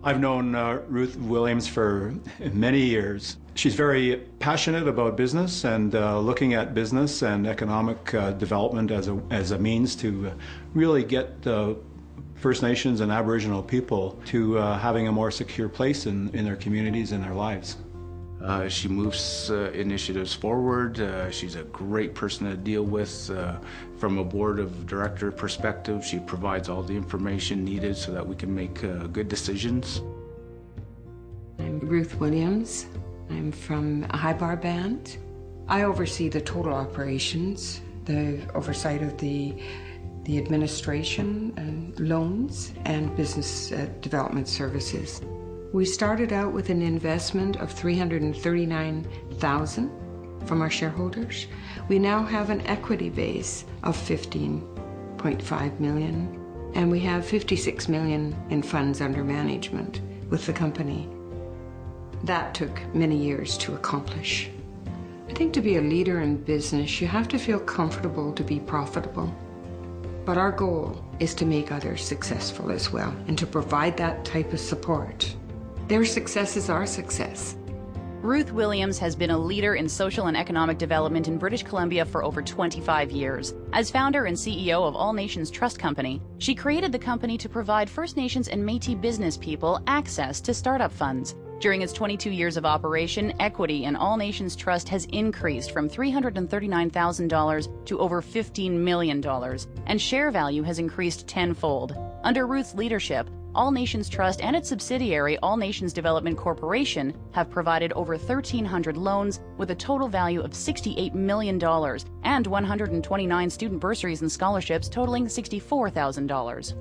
I've known Ruth Williams for many years. She's very passionate about business and looking at business and economic development as a means to really get First Nations and Aboriginal people to having a more secure place in their communities and their lives. She moves initiatives forward. She's a great person to deal with from a board of director perspective. She provides all the information needed so that we can make good decisions. I'm Ruth Williams. I'm from a high bar band. I oversee the total operations, the oversight of the administration and loans and business development services. We started out with an investment of $339,000 from our shareholders. We now have an equity base of $15.5 million, and we have $56 million in funds under management with the company. That took many years to accomplish. I think to be a leader in business, you have to feel comfortable to be profitable. But our goal is to make others successful as well and to provide that type of support. Their success is our success. Ruth Williams has been a leader in social and economic development in British Columbia for over 25 years. As founder and CEO of All Nations Trust Company, she created the company to provide First Nations and Métis business people access to startup funds. During its 22 years of operation, equity in All Nations Trust has increased from $339,000 to over $15 million, and share value has increased tenfold. Under Ruth's leadership, All Nations Trust and its subsidiary, All Nations Development Corporation, have provided over 1,300 loans with a total value of $68 million and 129 student bursaries and scholarships totaling $64,000.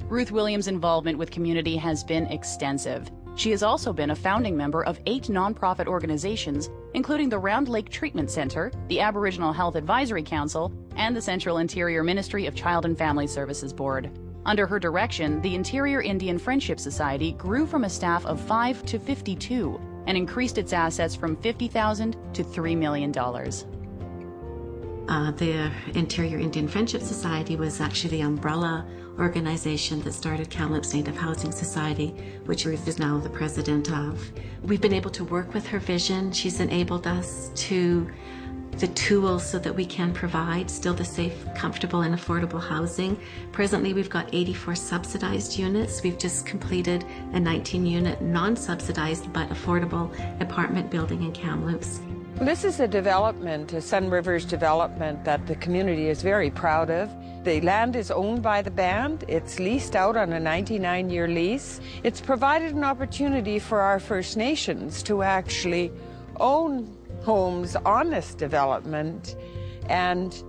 Ruth Williams' involvement with community has been extensive. She has also been a founding member of 8 nonprofit organizations, including the Round Lake Treatment Center, the Aboriginal Health Advisory Council, and the Central Interior Ministry of Child and Family Services Board. Under her direction, the Interior Indian Friendship Society grew from a staff of 5 to 52 and increased its assets from $50,000 to $3 million. The Interior Indian Friendship Society was actually the umbrella organization that started Kamloops Native Housing Society, which Ruth is now the president of. We've been able to work with her vision. She's enabled us to the tools so that we can provide still the safe, comfortable, and affordable housing. Presently, we've got 84 subsidized units. We've just completed a 19-unit non-subsidized but affordable apartment building in Kamloops. This is a development, a Sun Rivers development, that the community is very proud of. The land is owned by the band. It's leased out on a 99-year lease. It's provided an opportunity for our First Nations to actually own homes on this development, and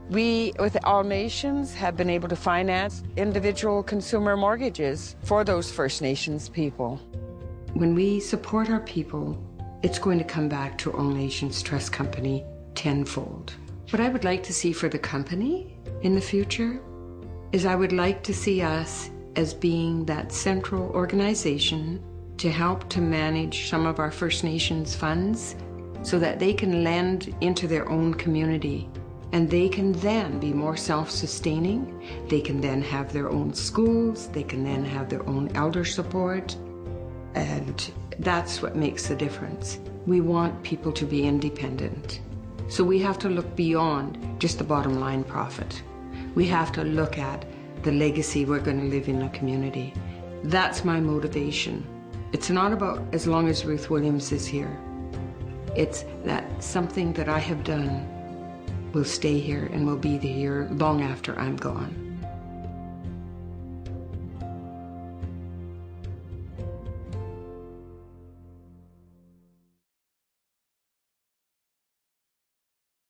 we, with All Nations, have been able to finance individual consumer mortgages for those First Nations people. When we support our people, it's going to come back to All Nations Trust Company tenfold. What I would like to see for the company in the future is I would like to see us as being that central organization to help to manage some of our First Nations funds so that they can lend into their own community, and they can then be more self-sustaining. They can then have their own schools, they can then have their own elder support, and that's what makes the difference. We want people to be independent. So we have to look beyond just the bottom line profit. We have to look at the legacy we're going to leave in a community. That's my motivation. It's not about as long as Ruth Williams is here. It's that something that I have done will stay here and will be here long after I'm gone.